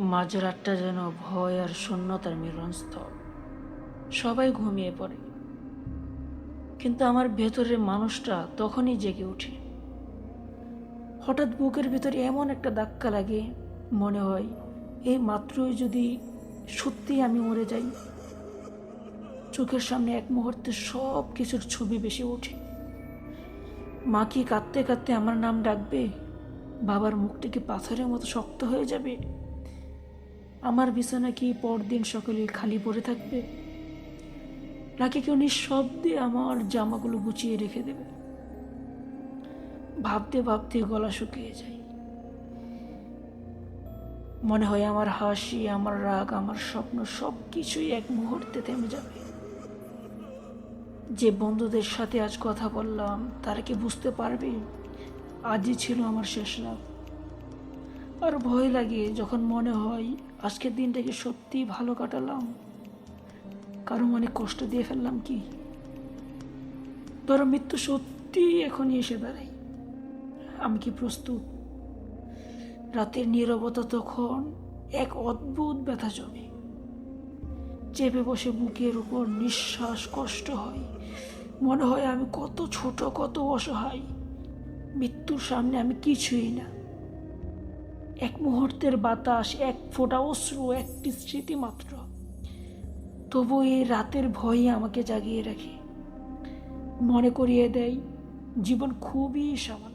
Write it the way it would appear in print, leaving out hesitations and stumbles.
মাঝরাতটা যেন ভয় আর শূন্যতার মিলনস্থল। সবাই ঘুমিয়ে পড়ে, কিন্তু আমার ভেতরের মানুষটা তখনই জেগে ওঠে। হঠাৎ বুকের ভিতরে এমন একটা ধাক্কা লাগে, মনে হয় এই মাত্রই যদি সত্যি আমি মরে যাই। চোখের সামনে এক মুহূর্তে সব কিছুর ছবি ভেসে ওঠে। মা কি কাঁদতে কাঁদতে আমার নাম ডাকবে? বাবার মুখটা কি পাথরের মতো শক্ত হয়ে যাবে? আমার বিছানা কি পরদিন সকালে খালি পড়ে থাকবে, নাকি কেউ নিঃশব্দে আমার জামাগুলো গুছিয়ে রেখে দেবে? ভাবতে ভাবতে গলা শুকিয়ে যায়। মনে হয় আমার হাসি, আমার রাগ, আমার স্বপ্ন সব কিছুই এক মুহূর্তে থেমে যাবে। যে বন্ধুদের সাথে আজ কথা বললাম, তারা কি বুঝতে পারবে আজই ছিল আমার শেষ রাত? আর ভয় লাগে যখন মনে হয় আজকের দিনটাকে সত্যিই ভালো কাটালাম, কারো অনেক কষ্ট দিয়ে ফেললাম কি? ধরো মৃত্যু সত্যিই এখনই এসে দাঁড়াই, আমি কি প্রস্তুত? রাতের নীরবতা তখন এক অদ্ভুত ব্যথা জমে, চেপে বসে বুকের উপর নিঃশ্বাস কষ্ট হয়। মনে হয় আমি কত ছোট, কত অসহায়। মৃত্যুর সামনে আমি কিছুই না। এক মুহূর্তের বাতাস, এক ফোঁটা অশ্রু, একটি স্মৃতি মাত্র। তবু এই রাতের ভয়ই আমাকে জাগিয়ে রাখে, মনে করিয়ে দেয় জীবন খুবই সামান্য।